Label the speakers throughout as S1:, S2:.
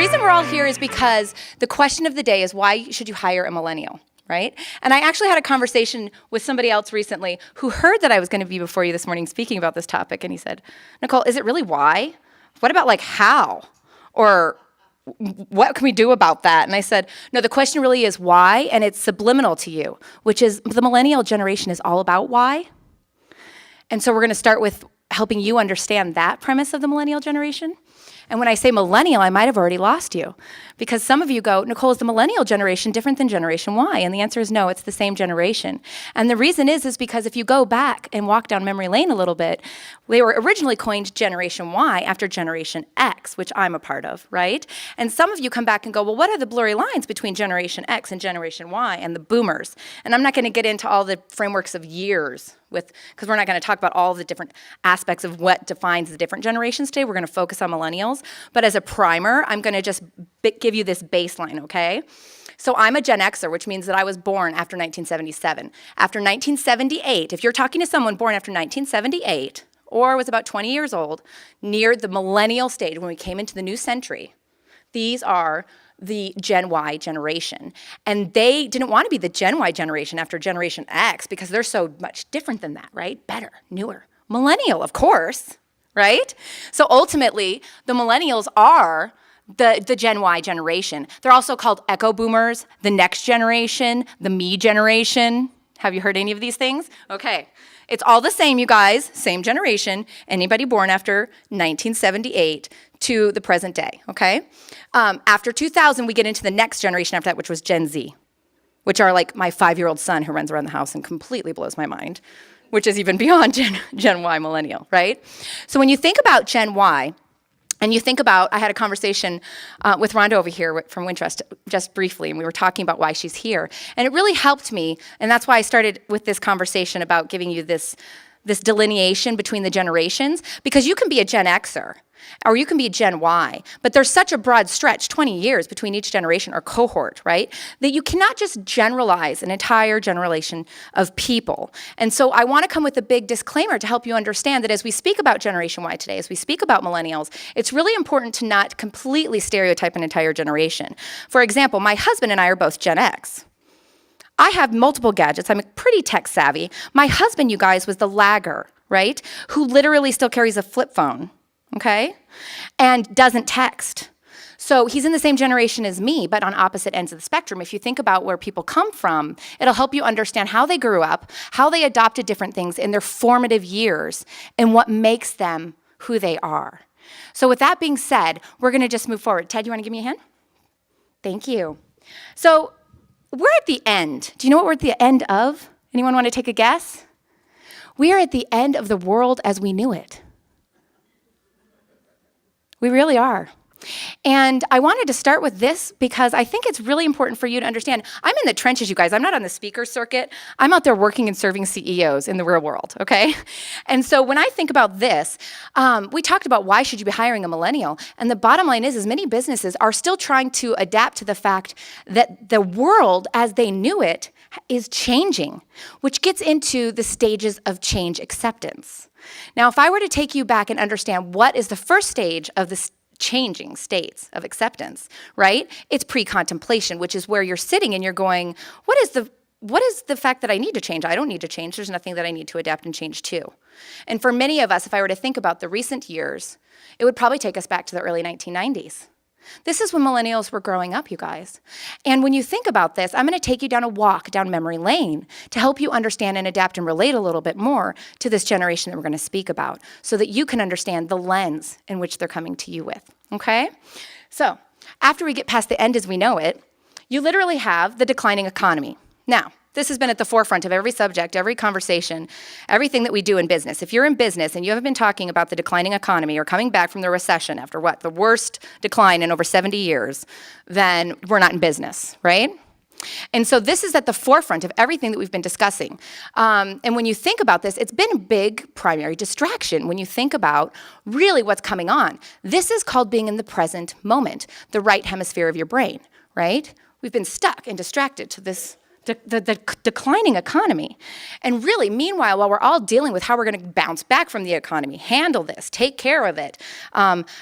S1: reason we're all here is because the question of the day is, why should you hire a millennial, right? And I actually had a conversation with somebody else recently who heard that I was going to be before you this morning speaking about this topic, and he said, Nicole, is it really why? What about like how? Or what can we do about that? And I said, no, the question really is why, and it's subliminal to you, which is the millennial generation is all about why. And so we're going to start with helping you understand that premise of the millennial generation. And when I say millennial, I might have already lost you, because some of you go, Nicole, is the millennial generation different than Generation Y? And the answer is no, it's the same generation. And the reason is because if you go back and walk down memory lane a little bit, they were originally coined Generation Y after Generation X, which I'm a part of, right? And some of you come back and go, well, what are the blurry lines between Generation X and Generation Y and the boomers? And I'm not going to get into all the frameworks of years because we're not going to talk about all the different aspects of what defines the different generations today. We're going to focus on millennials. But as a primer, I'm going to just give you this baseline, okay? So I'm a Gen Xer, which means that I was born after 1977. After 1978, if you're talking to someone born after 1978, or was about 20 years old, near the millennial stage when we came into the new century, these are the Gen Y generation. And they didn't want to be the Gen Y generation after Generation X because they're so much different than that, right? Better, newer. Millennial, of course, right? So ultimately, the millennials are the Gen Y generation. They're also called echo boomers, the next generation, the me generation. Have you heard any of these things? Okay. It's all the same, you guys, same generation, anybody born after 1978 to the present day, okay? After 2000, we get into the next generation after that, which was Gen Z, which are like my 5-year-old son who runs around the house and completely blows my mind, which is even beyond Gen Y millennial, right? So when you think about Gen Y, and you think about, I had a conversation with Rhonda over here from Wintrust just briefly, and we were talking about why she's here. And it really helped me, and that's why I started with this conversation about giving you this delineation between the generations, because you can be a Gen Xer, or you can be a Gen Y, but there's such a broad stretch, 20 years between each generation or cohort, right, that you cannot just generalize an entire generation of people. And so I want to come with a big disclaimer to help you understand that as we speak about Generation Y today, as we speak about millennials, it's really important to not completely stereotype an entire generation. For example, my husband and I are both Gen X. I have multiple gadgets. I'm pretty tech savvy. My husband, you guys, was the lagger, right, who literally still carries a flip phone, okay, and doesn't text. So he's in the same generation as me, but on opposite ends of the spectrum. If you think about where people come from, it'll help you understand how they grew up, how they adopted different things in their formative years, and what makes them who they are. So with that being said, we're going to just move forward. Ted, you want to give me a hand? Thank you. So we're at the end. Do you know what we're at the end of? Anyone want to take a guess? We are at the end of the world as we knew it. We really are. And I wanted to start with this because I think it's really important for you to understand. I'm in the trenches, you guys. I'm not on the speaker circuit. I'm out there working and serving CEOs in the real world, okay? And so when I think about this, we talked about why should you be hiring a millennial? And the bottom line is many businesses are still trying to adapt to the fact that the world as they knew it is changing, which gets into the stages of change acceptance. Now, if I were to take you back and understand what is the first stage of this changing states of acceptance, right? It's pre-contemplation, which is where you're sitting and you're going, what is the fact that I need to change? I don't need to change. There's nothing that I need to adapt and change to. And for many of us, if I were to think about the recent years, it would probably take us back to the early 1990s. This is when millennials were growing up, you guys. And when you think about this, I'm going to take you down a walk down memory lane to help you understand and adapt and relate a little bit more to this generation that we're going to speak about so that you can understand the lens in which they're coming to you with, okay? So after we get past the end as we know it, you literally have the declining economy. Now, this has been at the forefront of every subject, every conversation, everything that we do in business. If you're in business and you haven't been talking about the declining economy or coming back from the recession after what, the worst decline in over 70 years, then we're not in business, right? And so this is at the forefront of everything that we've been discussing. And when you think about this, it's been a big primary distraction when you think about really what's coming on. This is called being in the present moment, the right hemisphere of your brain, right? We've been stuck and distracted to this the declining economy. And really, meanwhile, while we're all dealing with how we're going to bounce back from the economy, handle this, take care of it,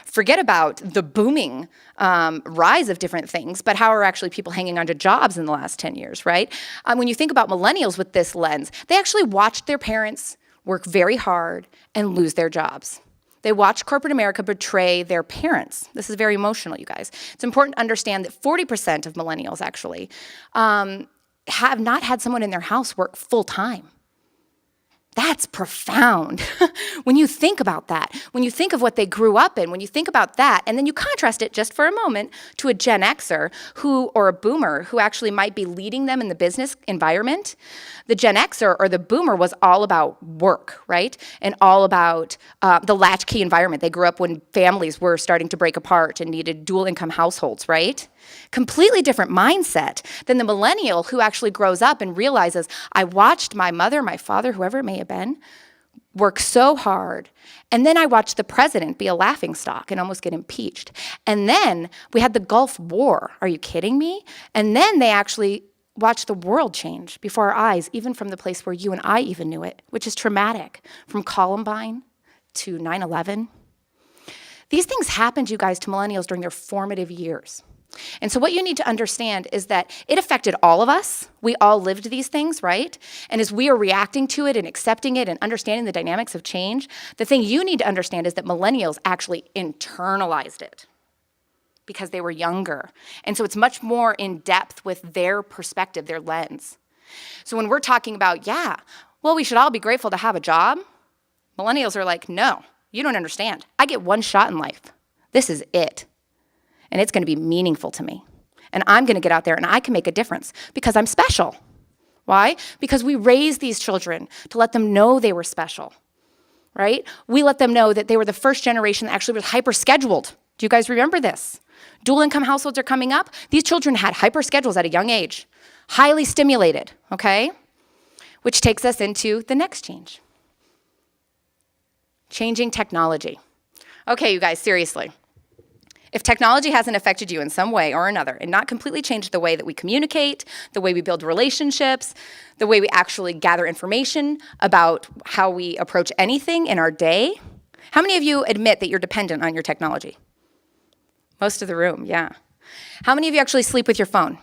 S1: forget about the booming rise of different things, but how are actually people hanging on to jobs in the last 10 years, right? When you think about millennials with this lens, they actually watched their parents work very hard and lose their jobs. They watched corporate America betray their parents. This is very emotional, you guys. It's important to understand that 40% of millennials actually have not had someone in their house work full time. That's profound. When you think about that, when you think of what they grew up in, when you think about that, and then you contrast it just for a moment to a Gen Xer or a boomer who actually might be leading them in the business environment. The Gen Xer or the boomer was all about work, right? And all about the latchkey environment. They grew up when families were starting to break apart and needed dual income households, right? Completely different mindset than the millennial who actually grows up and realizes, I watched my mother, my father, whoever it may have been, work so hard. And then I watched the president be a laughingstock and almost get impeached. And then we had the Gulf War. Are you kidding me? And then they actually watched the world change before our eyes, even from the place where you and I even knew it, which is traumatic, from Columbine to 9/11. These things happened, you guys, to millennials during their formative years. And so what you need to understand is that it affected all of us. We all lived these things, right? And as we are reacting to it and accepting it and understanding the dynamics of change, the thing you need to understand is that millennials actually internalized it because they were younger. And so it's much more in depth with their perspective, their lens. So when we're talking about, we should all be grateful to have a job, millennials are like, no, you don't understand. I get one shot in life. This is it. And it's going to be meaningful to me. And I'm going to get out there and I can make a difference because I'm special. Why? Because we raised these children to let them know they were special, right? We let them know that they were the first generation that actually was hyper-scheduled. Do you guys remember this? Dual income households are coming up. These children had hyper-schedules at a young age, highly stimulated, okay? Which takes us into the next change. Changing technology. Okay, you guys, seriously. If technology hasn't affected you in some way or another and not completely changed the way that we communicate, the way we build relationships, the way we actually gather information about how we approach anything in our day, how many of you admit that you're dependent on your technology? Most of the room, yeah. How many of you actually sleep with your phone?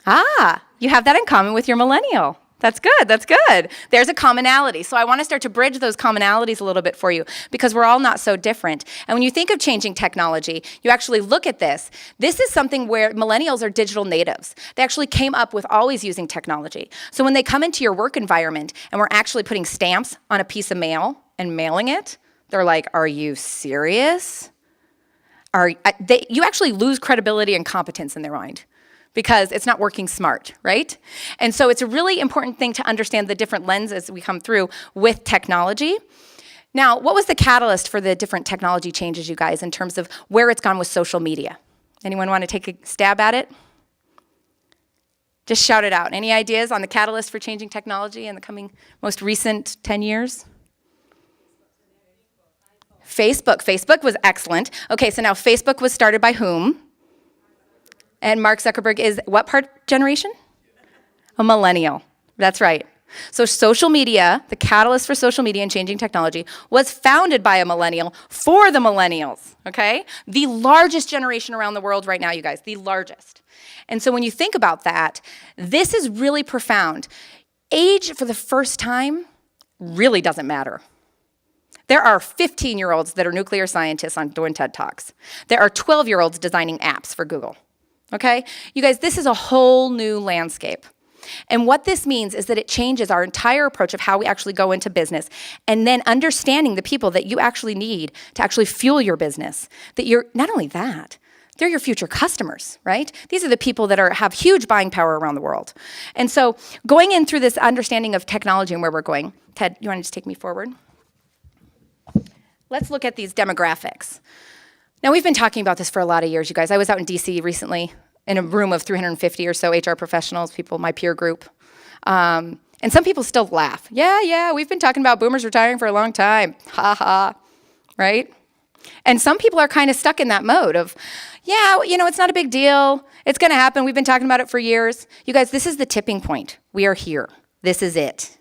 S1: You have that in common with your millennial. That's good, that's good. There's a commonality. So I want to start to bridge those commonalities a little bit for you because we're all not so different. And when you think of changing technology, you actually look at this. This is something where millennials are digital natives. They actually came up with always using technology. So when they come into your work environment and we're actually putting stamps on a piece of mail and mailing it, they're like, are you serious? You actually lose credibility and competence in their mind, because it's not working smart, right? And so it's a really important thing to understand the different lenses we come through with technology. Now, what was the catalyst for the different technology changes, you guys, in terms of where it's gone with social media? Anyone want to take a stab at it? Just shout it out. Any ideas on the catalyst for changing technology in the coming most recent 10 years? Facebook was excellent. Okay, so now Facebook was started by whom? And Mark Zuckerberg is what part generation? A millennial. That's right. So social media, the catalyst for social media and changing technology, was founded by a millennial for the millennials, okay? The largest generation around the world right now, you guys, the largest. And so when you think about that, this is really profound. Age, for the first time, really doesn't matter. There are 15-year-olds that are nuclear scientists doing TED Talks. There are 12-year-olds designing apps for Google. Okay? You guys, this is a whole new landscape. And what this means is that it changes our entire approach of how we actually go into business, and then understanding the people that you actually need to actually fuel your business. That you're, not only that, they're your future customers, right? These are the people that have huge buying power around the world. And so going in through this understanding of technology and where we're going, Ted, you want to just take me forward? Let's look at these demographics. Now, we've been talking about this for a lot of years, you guys. I was out in DC recently in a room of 350 or so HR professionals, people, my peer group. And some people still laugh. Yeah, we've been talking about boomers retiring for a long time. Ha ha, right? And some people are kind of stuck in that mode of, yeah, it's not a big deal. It's going to happen. We've been talking about it for years. You guys, this is the tipping point. We are here. This is it.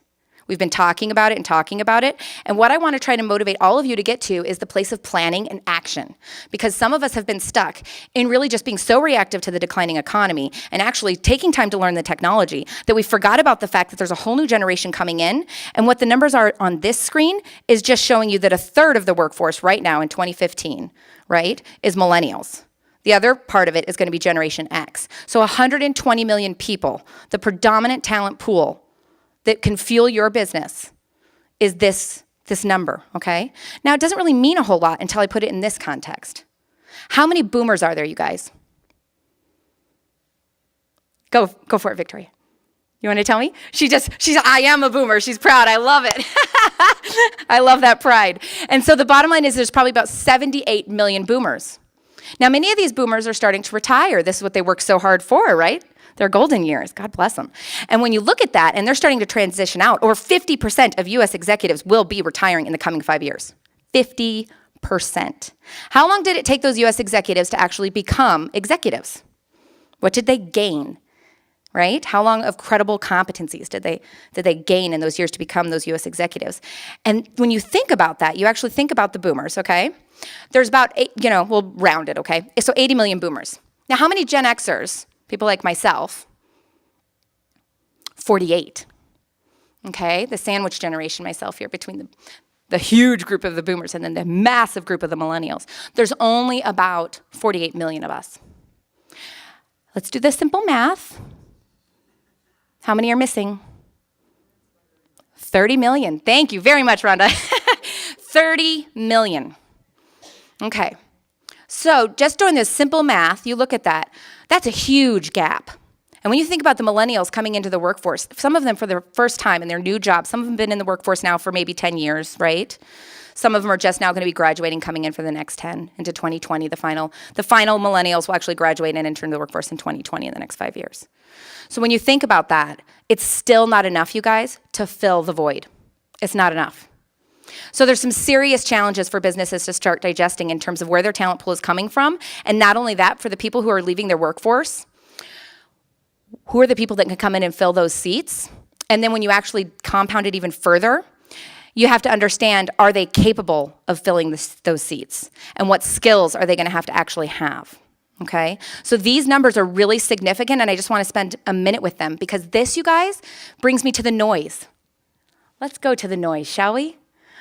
S1: We've been talking about it and talking about it. And what I want to try to motivate all of you to get to is the place of planning and action. Because some of us have been stuck in really just being so reactive to the declining economy and actually taking time to learn the technology that we forgot about the fact that there's a whole new generation coming in. And what the numbers are on this screen is just showing you that a third of the workforce right now in 2015, right, is millennials. The other part of it is going to be Generation X. So 120 million people, the predominant talent pool that can fuel your business is this number, okay? Now, it doesn't really mean a whole lot until I put it in this context. How many boomers are there, you guys? Go for it, Victoria. You want to tell me? I am a boomer. She's proud. I love it. I love that pride. And so the bottom line is there's probably about 78 million boomers. Now, many of these boomers are starting to retire. This is what they worked so hard for, right? Their golden years, God bless them. And when you look at that, and they're starting to transition out, over 50% of US executives will be retiring in the coming 5 years. 50%. How long did it take those US executives to actually become executives? What did they gain, right? How long of credible competencies did they gain in those years to become those US executives? And when you think about that, you actually think about the boomers, okay? There's about, we'll round it, okay? So 80 million boomers. Now, how many Gen Xers? People like myself, 48, okay? The sandwich generation, myself here, between the huge group of the boomers and then the massive group of the millennials. There's only about 48 million of us. Let's do the simple math. How many are missing? 30 million. Thank you very much, Rhonda. 30 million. Okay. So just doing this simple math, you look at that, that's a huge gap. And when you think about the millennials coming into the workforce, some of them for their first time in their new job, some of them have been in the workforce now for maybe 10 years, right? Some of them are just now going to be graduating, coming in for the next 10 into 2020. The final millennials will actually graduate and enter into the workforce in 2020 in the next 5 years. So when you think about that, it's still not enough, you guys, to fill the void. It's not enough. So there's some serious challenges for businesses to start digesting in terms of where their talent pool is coming from. And not only that, for the people who are leaving their workforce, who are the people that can come in and fill those seats? And then when you actually compound it even further, you have to understand, are they capable of filling those seats? And what skills are they going to actually have? Okay? So these numbers are really significant, and I just want to spend a minute with them because this, you guys, brings me to the noise. Let's go to the noise, shall we?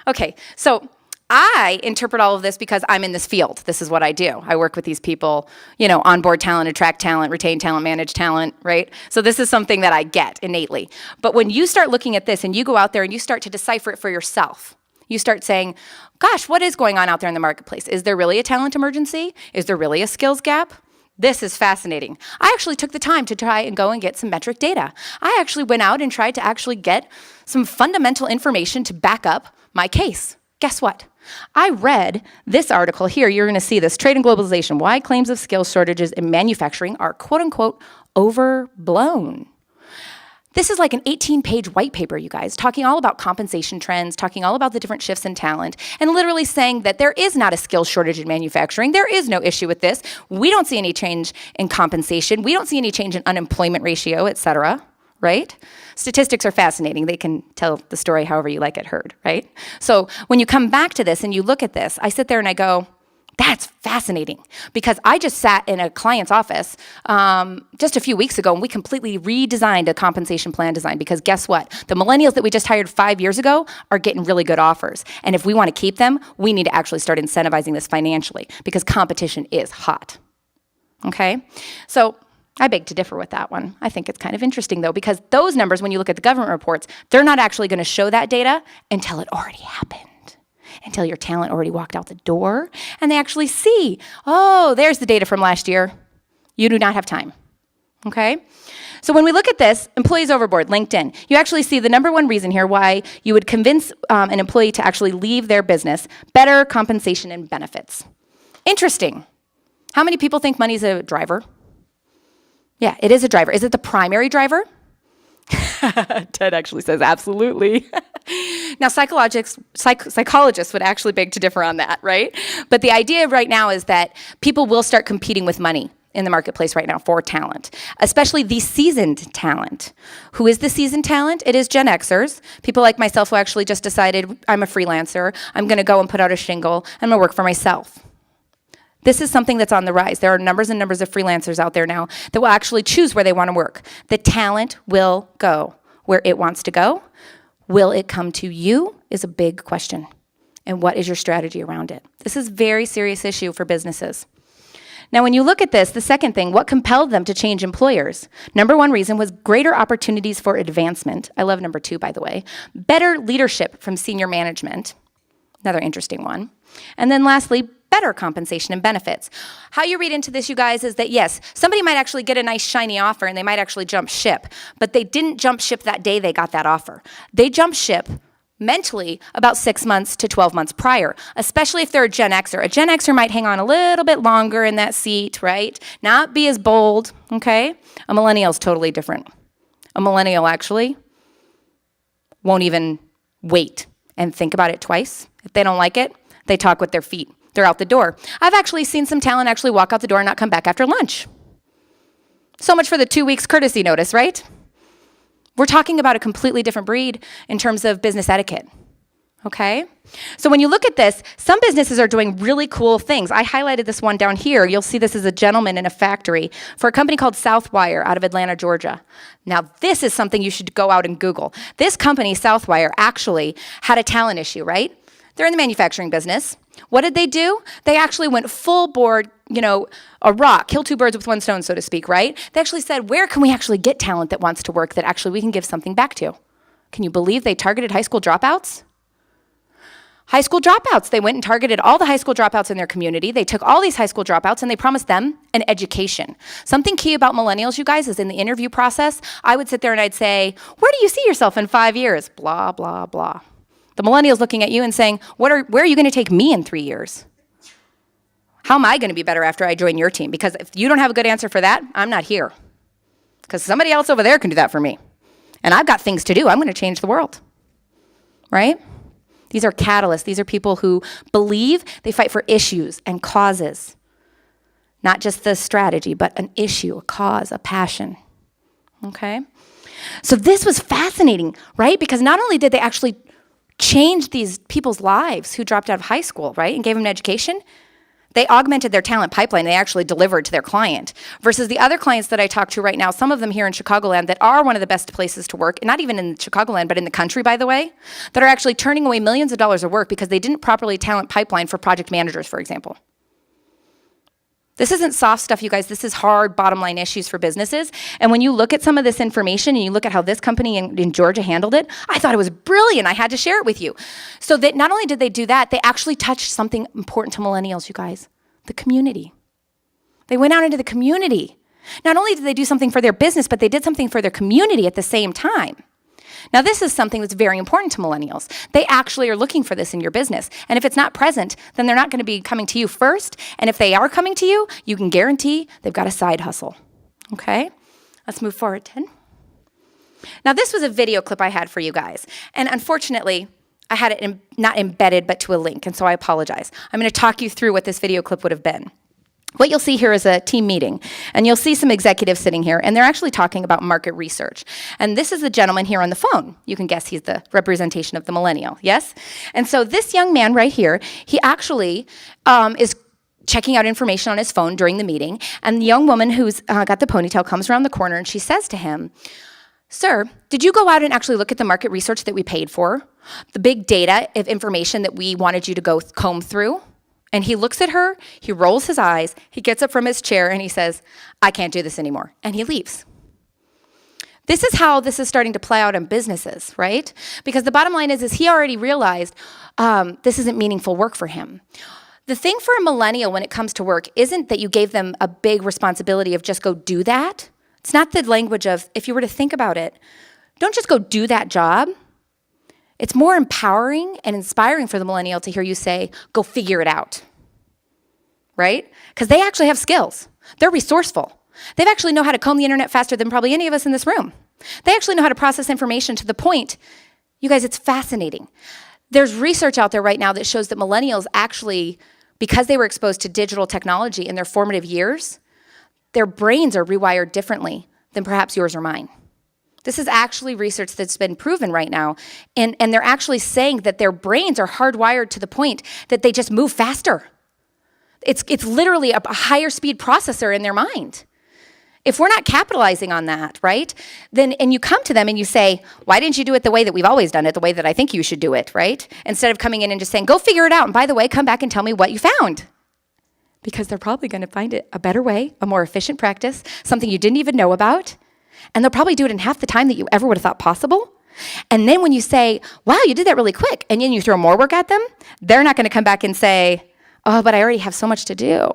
S1: Okay, so I interpret all of this because I'm in this field. This is what I do. I work with these people, onboard talent, attract talent, retain talent, manage talent, right? So this is something that I get innately. But when you start looking at this and you go out there and you start to decipher it for yourself, you start saying, gosh, what is going on out there in the marketplace? Is there really a talent emergency? Is there really a skills gap? This is fascinating. I actually took the time to try and go and get some metric data. I actually went out and tried to actually get some fundamental information to back up my case. Guess what? I read this article here. You're going to see this, Trade and Globalization, Why Claims of Skills Shortages in Manufacturing Are Quote Unquote Overblown. This is like an 18-page white paper, you guys, talking all about compensation trends, talking all about the different shifts in talent, and literally saying that there is not a skills shortage in manufacturing. There is no issue with this. We don't see any change in compensation. We don't see any change in unemployment ratio, et cetera, right? Statistics are fascinating. They can tell the story however you like it heard, right? So when you come back to this and you look at this, I sit there and I go, that's fascinating, because I just sat in a client's office just a few weeks ago and we completely redesigned a compensation plan design because guess what? The millennials that we just hired 5 years ago are getting really good offers. And if we want to keep them, we need to actually start incentivizing this financially because competition is hot, okay? So I beg to differ with that one. I think it's kind of interesting though, because those numbers, when you look at the government reports, they're not actually going to show that data until it already happened. Until your talent already walked out the door and they actually see, oh, there's the data from last year. You do not have time, okay? So when we look at this, employees overboard, LinkedIn, you actually see the number one reason here why you would convince an employee to actually leave their business, better compensation and benefits. Interesting. How many people think money's a driver? Yeah, it is a driver. Is it the primary driver? Ted actually says absolutely. Now, psychologists would actually beg to differ on that, right? But the idea right now is that people will start competing with money in the marketplace right now for talent, especially the seasoned talent. Who is the seasoned talent? It is Gen Xers, people like myself who actually just decided I'm a freelancer, I'm gonna go and put out a shingle, I'm gonna work for myself. This is something that's on the rise. There are numbers and numbers of freelancers out there now that will actually choose where they want to work. The talent will go where it wants to go. Will it come to you is a big question. And what is your strategy around it? This is a very serious issue for businesses. Now, when you look at this, the second thing, what compelled them to change employers? Number one reason was greater opportunities for advancement. I love number two, by the way. Better leadership from senior management. Another interesting one. And then lastly, better compensation and benefits. How you read into this, you guys, is that yes, somebody might actually get a nice shiny offer and they might actually jump ship, but they didn't jump ship that day they got that offer. They jumped ship mentally about 6 months to 12 months prior, especially if they're a Gen Xer. A Gen Xer might hang on a little bit longer in that seat, right? Not be as bold, okay? A millennial is totally different. A millennial actually won't even wait and think about it twice. If they don't like it, they talk with their feet. They're out the door. I've actually seen some talent actually walk out the door and not come back after lunch. So much for the 2 weeks courtesy notice, right? We're talking about a completely different breed in terms of business etiquette, okay? So when you look at this, some businesses are doing really cool things. I highlighted this one down here. You'll see this is a gentleman in a factory for a company called Southwire out of Atlanta, Georgia. Now, this is something you should go out and Google. This company, Southwire, actually had a talent issue, right? They're in the manufacturing business. What did they do? They actually went full board, a rock, kill two birds with one stone, so to speak, right? They actually said, where can we actually get talent that wants to work that actually we can give something back to? Can you believe they targeted high school dropouts? High school dropouts. They went and targeted all the high school dropouts in their community. They took all these high school dropouts and they promised them an education. Something key about millennials, you guys, is in the interview process, I would sit there and I'd say, where do you see yourself in 5 years? Blah, blah, blah. The millennial's looking at you and saying, where are you going to take me in 3 years? How am I going to be better after I join your team? Because if you don't have a good answer for that, I'm not here. Because somebody else over there can do that for me. And I've got things to do. I'm going to change the world. Right? These are catalysts. These are people who believe, they fight for issues and causes. Not just the strategy, but an issue, a cause, a passion. Okay? So this was fascinating, right? Because not only did they actually change these people's lives who dropped out of high school, right, and gave them an education, they augmented their talent pipeline. They actually delivered to their client. Versus the other clients that I talk to right now, some of them here in Chicagoland that are one of the best places to work, not even in Chicagoland, but in the country, by the way, that are actually turning away millions of dollars of work because they didn't properly talent pipeline for project managers, for example. This isn't soft stuff, you guys. This is hard bottom line issues for businesses. And when you look at some of this information and you look at how this company in Georgia handled it, I thought it was brilliant. I had to share it with you. So that not only did they do that, they actually touched something important to millennials, you guys, the community. They went out into the community. Not only did they do something for their business, but they did something for their community at the same time. Now, this is something that's very important to millennials. They actually are looking for this in your business. And if it's not present, then they're not going to be coming to you first. And if they are coming to you, you can guarantee they've got a side hustle. Okay? Let's move forward, Ted. Now, this was a video clip I had for you guys. And unfortunately, I had it not embedded, but to a link. And so I apologize. I'm going to talk you through what this video clip would have been. What you'll see here is a team meeting, and you'll see some executives sitting here, and they're actually talking about market research. And this is the gentleman here on the phone. You can guess he's the representation of the millennial, yes? And so this young man right here, he actually is checking out information on his phone during the meeting, and the young woman who's got the ponytail comes around the corner, and she says to him, "Sir, did you go out and actually look at the market research that we paid for? The big data of information that we wanted you to go comb through?" And he looks at her, he rolls his eyes, he gets up from his chair and he says, "I can't do this anymore." And he leaves. This is how this is starting to play out in businesses, right? Because the bottom line is he already realized this isn't meaningful work for him. The thing for a millennial when it comes to work isn't that you gave them a big responsibility of just go do that. It's not the language of, if you were to think about it, don't just go do that job. It's more empowering and inspiring for the millennial to hear you say, go figure it out, right? Because they actually have skills. They're resourceful. They actually know how to comb the internet faster than probably any of us in this room. They actually know how to process information to the point, you guys, it's fascinating. There's research out there right now that shows that millennials actually, because they were exposed to digital technology in their formative years, their brains are rewired differently than perhaps yours or mine. This is actually research that's been proven right now. And they're actually saying that their brains are hardwired to the point that they just move faster. It's literally a higher speed processor in their mind. If we're not capitalizing on that, right, then, and you come to them and you say, why didn't you do it the way that we've always done it, the way that I think you should do it, right? Instead of coming in and just saying, go figure it out. And by the way, come back and tell me what you found. Because they're probably going to find it a better way, a more efficient practice, something you didn't even know about. And they'll probably do it in half the time that you ever would have thought possible. And then when you say, wow, you did that really quick, and then you throw more work at them, they're not going to come back and say, oh, but I already have so much to do.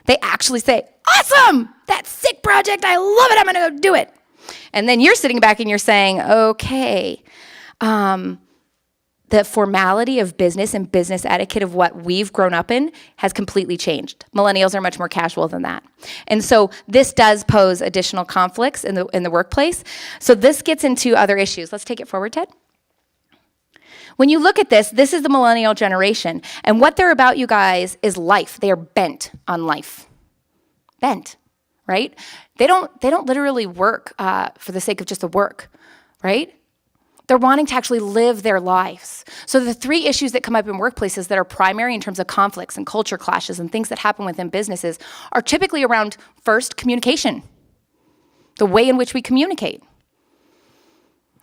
S1: They actually say, awesome, that sick project, I love it, I'm going to go do it. And then you're sitting back and you're saying, okay, the formality of business and business etiquette of what we've grown up in has completely changed. Millennials are much more casual than that. And so this does pose additional conflicts in the workplace. So this gets into other issues. Let's take it forward, Ted. When you look at this is the millennial generation. And what they're about, you guys, is life. They are bent on life. Bent, right? They don't literally work for the sake of just the work, right? They're wanting to actually live their lives. So the three issues that come up in workplaces that are primary in terms of conflicts and culture clashes and things that happen within businesses are typically around, first, communication, the way in which we communicate.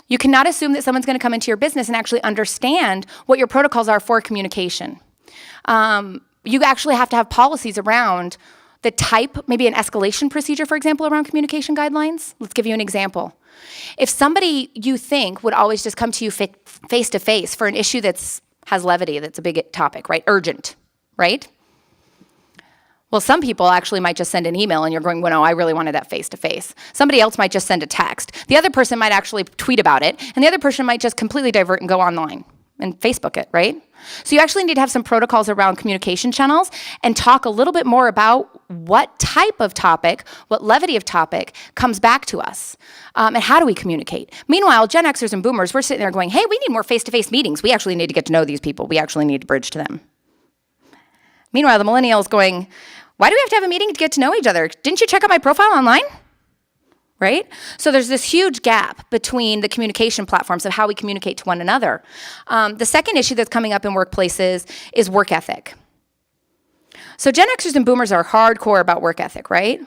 S1: You cannot assume that someone's going to come into your business and actually understand what your protocols are for communication. You actually have to have policies around the type, maybe an escalation procedure, for example, around communication guidelines. Let's give you an example. If somebody you think would always just come to you face to face for an issue that's has levity, that's a big topic, right? Urgent, right? Well, some people actually might just send an email and you're going, well, no, I really wanted that face to face. Somebody else might just send a text. The other person might actually tweet about it, and the other person might just completely divert and go online and Facebook it, right? So you actually need to have some protocols around communication channels and talk a little bit more about what type of topic, what levity of topic comes back to us, and how do we communicate. Meanwhile, Gen Xers and Boomers, we're sitting there going, hey, we need more face-to-face meetings. We actually need to get to know these people. We actually need to bridge to them. Meanwhile, the millennials going, why do we have to have a meeting to get to know each other? Didn't you check out my profile online? Right? So there's this huge gap between the communication platforms of how we communicate to one another. The second issue that's coming up in workplaces is work ethic. So Gen Xers and Boomers are hardcore about work ethic, right?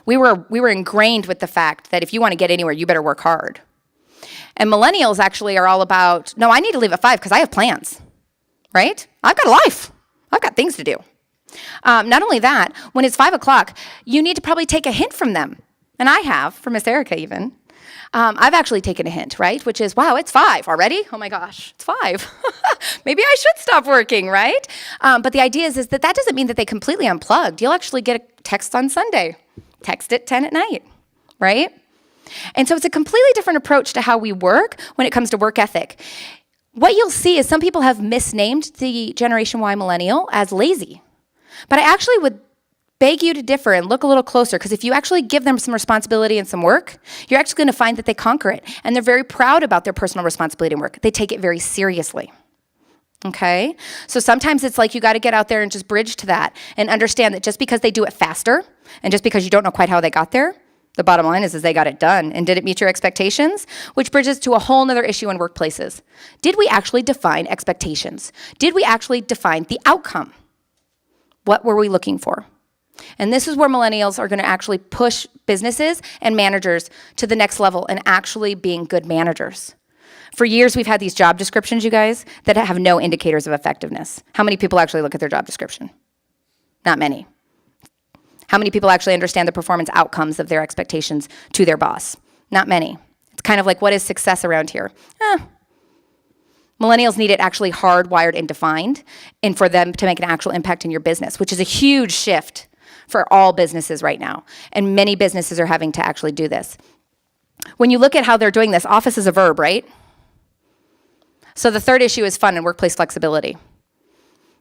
S1: We were ingrained with the fact that if you want to get anywhere, you better work hard. And millennials actually are all about, no, I need to leave at 5 because I have plans, right? I've got a life. I've got things to do. Not only that, when it's 5 o'clock, you need to probably take a hint from them. And I have, from Miss Erica even. I've actually taken a hint, right? Which is, wow, it's 5 already? Oh my gosh, it's 5. Maybe I should stop working, right? But the idea is that doesn't mean that they completely unplugged. You'll actually get a text on Sunday. Text at 10 at night, right? And so it's a completely different approach to how we work when it comes to work ethic. What you'll see is some people have misnamed the Generation Y millennial as lazy. But I actually would beg you to differ and look a little closer, because if you actually give them some responsibility and some work, you're actually going to find that they conquer it. And they're very proud about their personal responsibility and work. They take it very seriously. Okay? So sometimes it's like you got to get out there and just bridge to that and understand that just because they do it faster and just because you don't know quite how they got there, the bottom line is they got it done. And did it meet your expectations? Which bridges to a whole nother issue in workplaces. Did we actually define expectations? Did we actually define the outcome? What were we looking for? And this is where millennials are going to actually push businesses and managers to the next level and actually being good managers. For years, we've had these job descriptions, you guys, that have no indicators of effectiveness. How many people actually look at their job description? Not many. How many people actually understand the performance outcomes of their expectations to their boss? Not many. It's kind of like, what is success around here? Millennials need it actually hardwired and defined, and for them to make an actual impact in your business, which is a huge shift for all businesses right now. And many businesses are having to actually do this. When you look at how they're doing this, office is a verb, right? So the third issue is fun and workplace flexibility.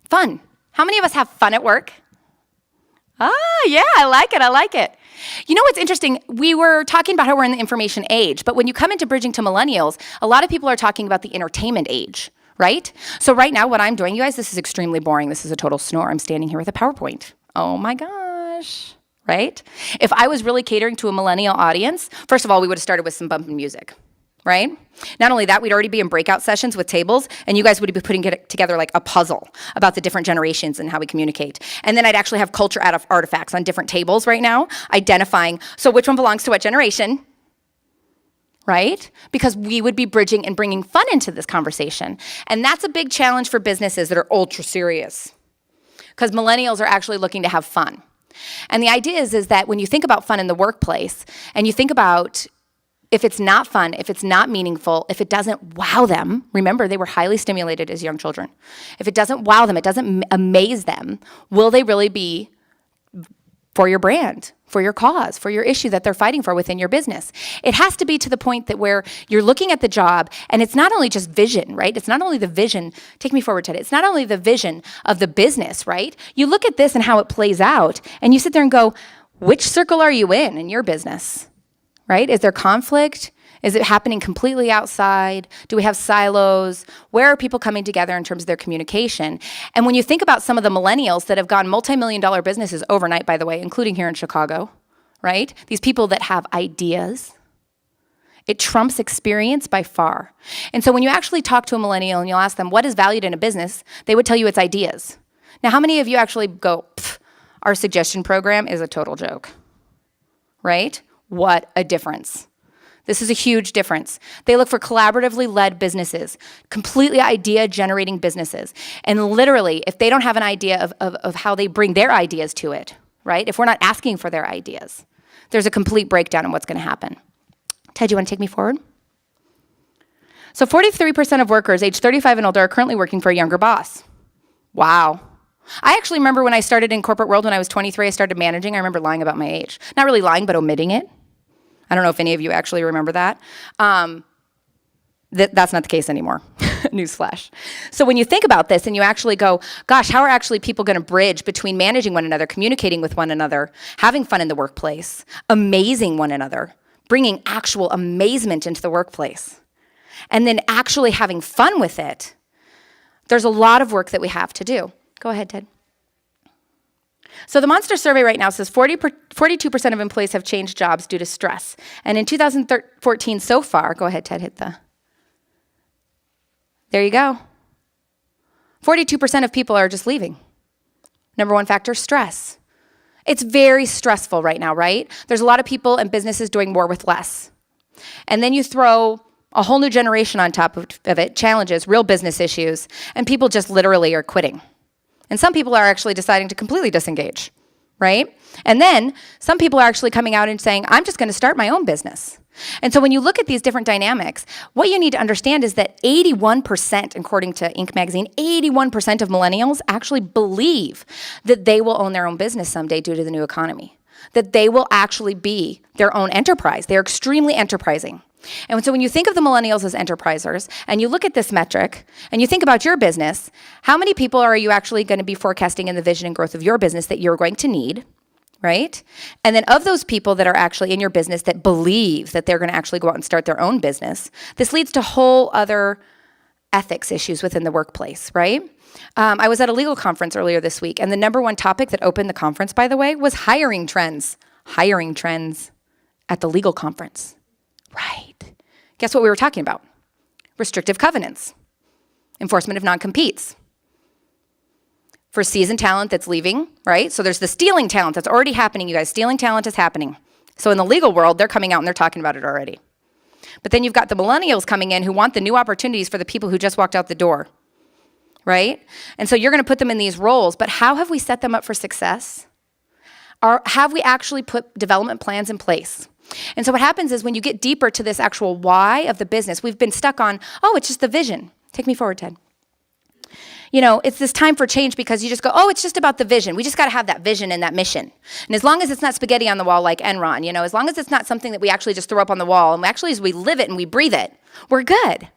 S1: Fun. How many of us have fun at work? Yeah, I like it. I like it. You know what's interesting? We were talking about how we're in the information age, but when you come into bridging to millennials, a lot of people are talking about the entertainment age, right? So right now, what I'm doing, you guys, this is extremely boring. This is a total snore. I'm standing here with a PowerPoint. Oh my gosh, right? If I was really catering to a millennial audience, first of all, we would have started with some bumping music, right? Not only that, we'd already be in breakout sessions with tables, and you guys would be putting it together like a puzzle about the different generations and how we communicate. And then I'd actually have culture artifacts on different tables right now, identifying, so which one belongs to what generation, right? Because we would be bridging and bringing fun into this conversation. And that's a big challenge for businesses that are ultra serious, because millennials are actually looking to have fun. And the idea is that when you think about fun in the workplace, and you think about if it's not fun, if it's not meaningful, if it doesn't wow them, remember they were highly stimulated as young children. If it doesn't wow them, it doesn't amaze them, will they really be for your brand, for your cause, for your issue that they're fighting for within your business? It has to be to the point that where you're looking at the job and it's not only just vision, right? It's not only the vision, take me forward, Ted. It's not only the vision of the business, right? You look at this and how it plays out and you sit there and go, which circle are you in your business? Right? Is there conflict? Is it happening completely outside? Do we have silos? Where are people coming together in terms of their communication? And when you think about some of the millennials that have gone multi-million-dollar businesses overnight, by the way, including here in Chicago, right? These people that have ideas, it trumps experience by far. And so when you actually talk to a millennial and you'll ask them, what is valued in a business? They would tell you it's ideas. Now, how many of you actually go, our suggestion program is a total joke, right? What a difference. This is a huge difference. They look for collaboratively led businesses, completely idea-generating businesses. And literally, if they don't have an idea of how they bring their ideas to it, right? If we're not asking for their ideas, there's a complete breakdown in what's going to happen. Ted, you want to take me forward? So 43% of workers age 35 and older are currently working for a younger boss. Wow. I actually remember when I started in corporate world when I was 23, I started managing. I remember lying about my age. Not really lying, but omitting it. I don't know if any of you actually remember that. That's not the case anymore. Newsflash. So when you think about this and you actually go, gosh, how are actually people going to bridge between managing one another, communicating with one another, having fun in the workplace, amazing one another, bringing actual amazement into the workplace, and then actually having fun with it, there's a lot of work that we have to do. Go ahead, Ted. So the Monster survey right now says 42% of employees have changed jobs due to stress. And in 2014 so far, go ahead, Ted, hit the. There you go. 42% of people are just leaving. Number one factor, stress. It's very stressful right now, right? There's a lot of people and businesses doing more with less. And then you throw a whole new generation on top of it, challenges, real business issues, and people just literally are quitting. And some people are actually deciding to completely disengage, right? And then some people are actually coming out and saying, I'm just going to start my own business. And so when you look at these different dynamics, what you need to understand is that 81%, according to Inc. magazine, 81% of millennials actually believe that they will own their own business someday due to the new economy, that they will actually be their own enterprise. They're extremely enterprising. And so when you think of the millennials as enterprisers, and you look at this metric, and you think about your business, how many people are you actually going to be forecasting in the vision and growth of your business that you're going to need, right? And then of those people that are actually in your business that believe that they're going to actually go out and start their own business, this leads to whole other ethics issues within the workplace, right? I was at a legal conference earlier this week, and the number one topic that opened the conference, by the way, was hiring trends. Hiring trends at the legal conference. Right. Guess what we were talking about? Restrictive covenants, enforcement of non-competes. For seasoned talent that's leaving, right? So there's the stealing talent that's already happening, you guys. Stealing talent is happening. So in the legal world, they're coming out and they're talking about it already. But then you've got the millennials coming in who want the new opportunities for the people who just walked out the door, right? And so you're going to put them in these roles, but how have we set them up for success? Or have we actually put development plans in place? And so what happens is when you get deeper to this actual why of the business, we've been stuck on, oh, it's just the vision. Take me forward, Ted. You know, it's this time for change because you just go, oh, it's just about the vision. We just got to have that vision and that mission. And as long as it's not spaghetti on the wall like Enron, you know, as long as it's not something that we actually just throw up on the wall, and actually as we live it and we breathe it, we're good.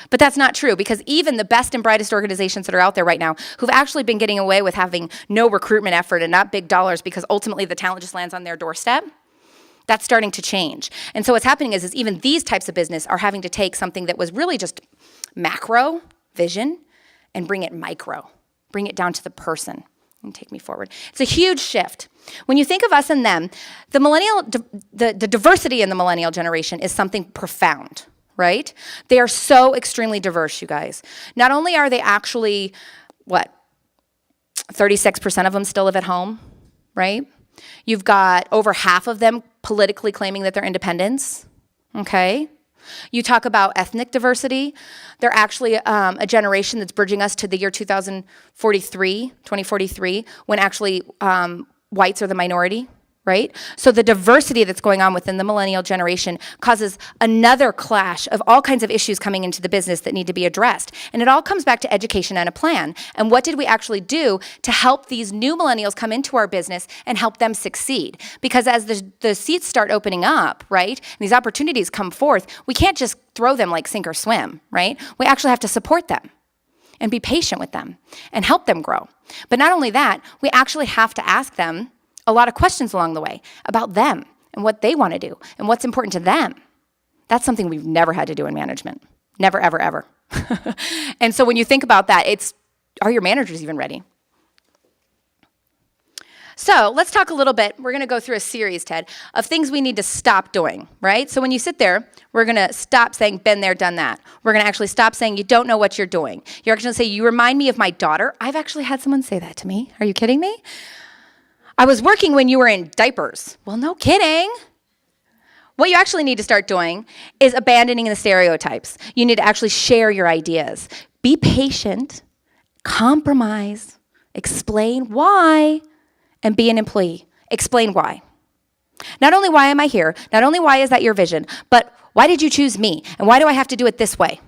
S1: But that's not true, because even the best and brightest organizations that are out there right now who've actually been getting away with having no recruitment effort and not big dollars because ultimately the talent just lands on their doorstep, that's starting to change. And so what's happening is even these types of business are having to take something that was really just macro vision and bring it micro, bring it down to the person. And take me forward. It's a huge shift. When you think of us and them, the diversity in the millennial generation is something profound, right? They are so extremely diverse, you guys. Not only are they actually, 36% of them still live at home, right? You've got over half of them politically claiming that they're independents, okay? You talk about ethnic diversity. They're actually a generation that's bridging us to the year 2043, when actually whites are the minority, right? So the diversity that's going on within the millennial generation causes another clash of all kinds of issues coming into the business that need to be addressed. And it all comes back to education and a plan. And what did we actually do to help these new millennials come into our business and help them succeed? Because as the seats start opening up, right, and these opportunities come forth, we can't just throw them like sink or swim, right? We actually have to support them and be patient with them and help them grow. But not only that, we actually have to ask them a lot of questions along the way about them and what they want to do and what's important to them. That's something we've never had to do in management. Never, ever, ever. And so when you think about that, are your managers even ready? So let's talk a little bit. We're going to go through a series, Ted, of things we need to stop doing, right? So when you sit there, we're going to stop saying, been there, done that. We're going to actually stop saying, you don't know what you're doing. You're actually going to say, you remind me of my daughter. I've actually had someone say that to me. Are you kidding me? I was working when you were in diapers. Well, no kidding. What you actually need to start doing is abandoning the stereotypes. You need to actually share your ideas. Be patient, compromise, explain why, and be an employee. Explain why. Not only why am I here, not only why is that your vision, but why did you choose me? And why do I have to do it this way?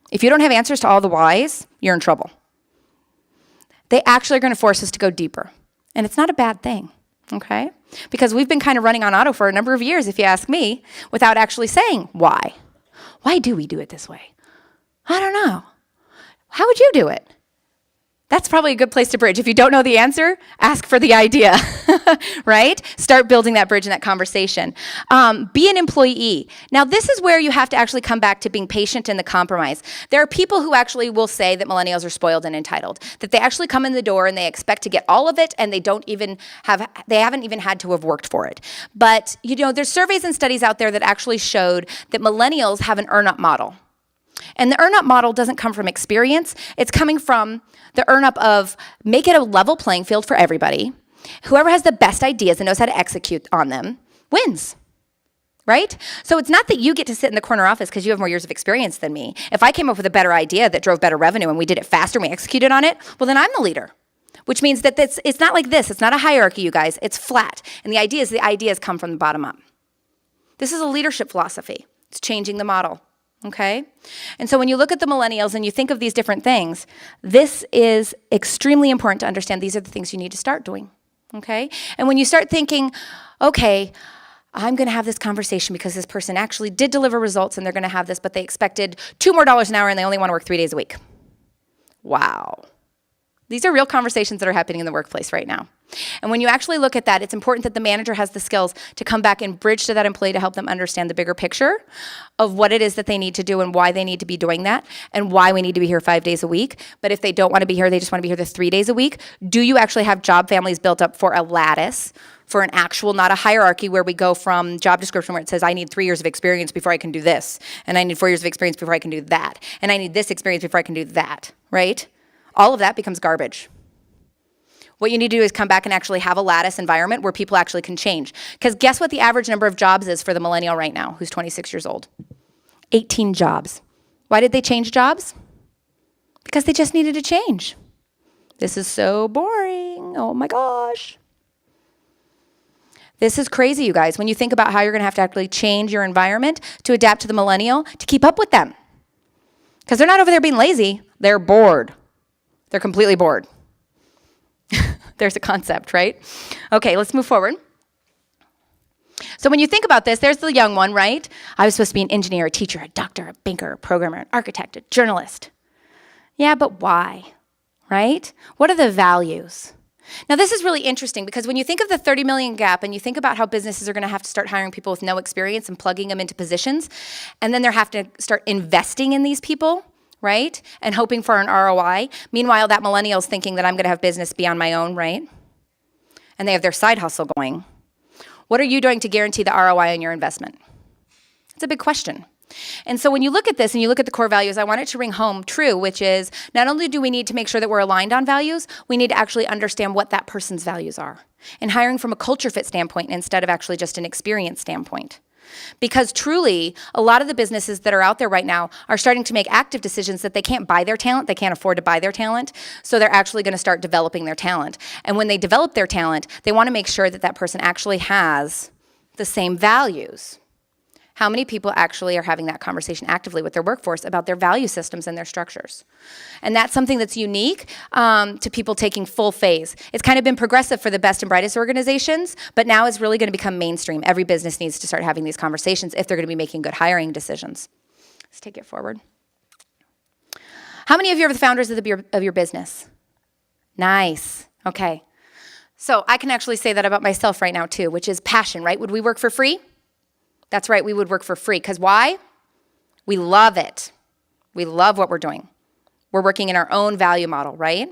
S1: If you don't have answers to all the whys, you're in trouble. They actually are going to force us to go deeper. And it's not a bad thing, okay? Because we've been kind of running on auto for a number of years, if you ask me, without actually saying why. Why do we do it this way? I don't know. How would you do it? That's probably a good place to bridge. If you don't know the answer, ask for the idea, right? Start building that bridge in that conversation. Be an employee. Now, this is where you have to actually come back to being patient in the compromise. There are people who actually will say that millennials are spoiled and entitled, that they actually come in the door and they expect to get all of it, and they haven't even had to have worked for it. But, there's surveys and studies out there that actually showed that millennials have an earn-up model. And the earn-up model doesn't come from experience. It's coming from the earn-up of make it a level playing field for everybody. Whoever has the best ideas and knows how to execute on them wins, right? So it's not that you get to sit in the corner office because you have more years of experience than me. If I came up with a better idea that drove better revenue and we did it faster and we executed on it, well, then I'm the leader. Which means that it's not like this. It's not a hierarchy, you guys. It's flat. And the ideas come from the bottom up. This is a leadership philosophy. It's changing the model. Okay? And so when you look at the millennials and you think of these different things, this is extremely important to understand. These are the things you need to start doing. Okay? And when you start thinking, okay, I'm going to have this conversation because this person actually did deliver results and they're going to have this, but they expected $2 more an hour and they only want to work 3 days a week. Wow. These are real conversations that are happening in the workplace right now. And when you actually look at that, it's important that the manager has the skills to come back and bridge to that employee to help them understand the bigger picture of what it is that they need to do and why they need to be doing that and why we need to be here 5 days a week. But if they don't want to be here, they just want to be here the 3 days a week, do you actually have job families built up for a lattice, for an actual, not a hierarchy where we go from job description where it says I need 3 years of experience before I can do this, and I need 4 years of experience before I can do that, and I need this experience before I can do that, right? All of that becomes garbage. What you need to do is come back and actually have a lattice environment where people actually can change. Because guess what the average number of jobs is for the millennial right now, who's 26 years old? 18 jobs. Why did they change jobs? Because they just needed to change. This is so boring. Oh my gosh. This is crazy, you guys, when you think about how you're going to have to actually change your environment to adapt to the millennial to keep up with them. Because they're not over there being lazy. They're bored. They're completely bored. There's a concept, right? Okay, let's move forward. So when you think about this, there's the young one, right? I was supposed to be an engineer, a teacher, a doctor, a banker, a programmer, an architect, a journalist. Yeah, but why, right? What are the values? Now, this is really interesting because when you think of the 30 million gap and you think about how businesses are going to have to start hiring people with no experience and plugging them into positions, and then they're have to start investing in these people, right? And hoping for an ROI. Meanwhile, that millennial's thinking that I'm going to have business be on my own, right? And they have their side hustle going. What are you doing to guarantee the ROI on your investment? It's a big question. And so when you look at this and you look at the core values, I want it to ring home true, which is not only do we need to make sure that we're aligned on values, we need to actually understand what that person's values are. And hiring from a culture fit standpoint instead of actually just an experience standpoint. Because truly, a lot of the businesses that are out there right now are starting to make active decisions that they can't buy their talent, they can't afford to buy their talent, so they're actually going to start developing their talent. And when they develop their talent, they want to make sure that that person actually has the same values. How many people actually are having that conversation actively with their workforce about their value systems and their structures? And that's something that's unique to people taking full phase. It's kind of been progressive for the best and brightest organizations, but now it's really going to become mainstream. Every business needs to start having these conversations if they're going to be making good hiring decisions. Let's take it forward. How many of you are the founders of your business? Nice. Okay. So I can actually say that about myself right now too, which is passion, right? Would we work for free? That's right, we would work for free. Because why? We love it. We love what we're doing. We're working in our own value model, right?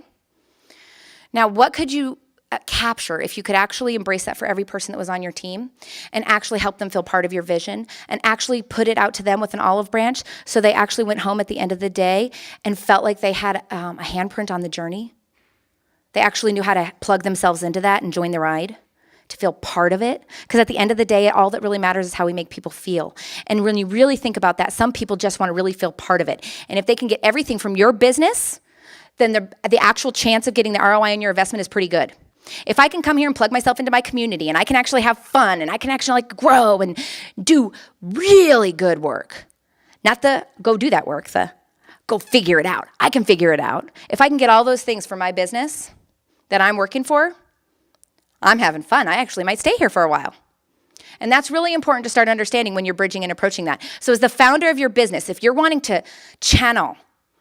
S1: Now, what could you capture if you could actually embrace that for every person that was on your team and actually help them feel part of your vision and actually put it out to them with an olive branch so they actually went home at the end of the day and felt like they had a handprint on the journey? They actually knew how to plug themselves into that and join the ride, to feel part of it. Because at the end of the day, all that really matters is how we make people feel. And when you really think about that, some people just want to really feel part of it. And if they can get everything from your business, then the actual chance of getting the ROI on your investment is pretty good. If I can come here and plug myself into my community and I can actually have fun and I can actually grow and do really good work, not the go do that work, the go figure it out. I can figure it out. If I can get all those things for my business that I'm working for, I'm having fun. I actually might stay here for a while. And that's really important to start understanding when you're bridging and approaching that. So as the founder of your business, if you're wanting to channel,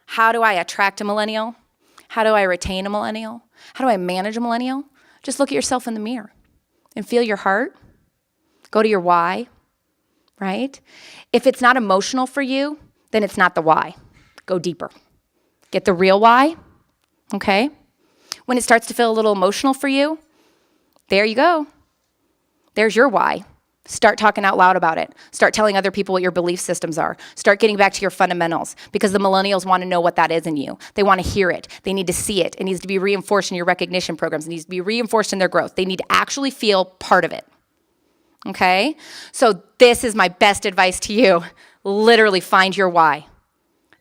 S1: how do I attract a millennial? How do I retain a millennial? How do I manage a millennial? Just look at yourself in the mirror and feel your heart. Go to your why, right? If it's not emotional for you, then it's not the why. Go deeper. Get the real why, okay? When it starts to feel a little emotional for you, there you go. There's your why. Start talking out loud about it. Start telling other people what your belief systems are. Start getting back to your fundamentals because the millennials want to know what that is in you. They want to hear it. They need to see it. It needs to be reinforced in your recognition programs. It needs to be reinforced in their growth. They need to actually feel part of it. Okay? So this is my best advice to you. Literally find your why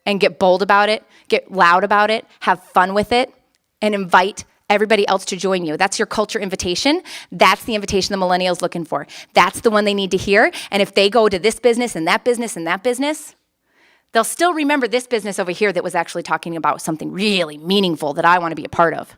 S1: and get bold about it, get loud about it, have fun with it, and invite everybody else to join you. That's your culture invitation. That's the invitation the millennials looking for. That's the one they need to hear. And if they go to this business and that business and that business, they'll still remember this business over here that was actually talking about something really meaningful that I want to be a part of,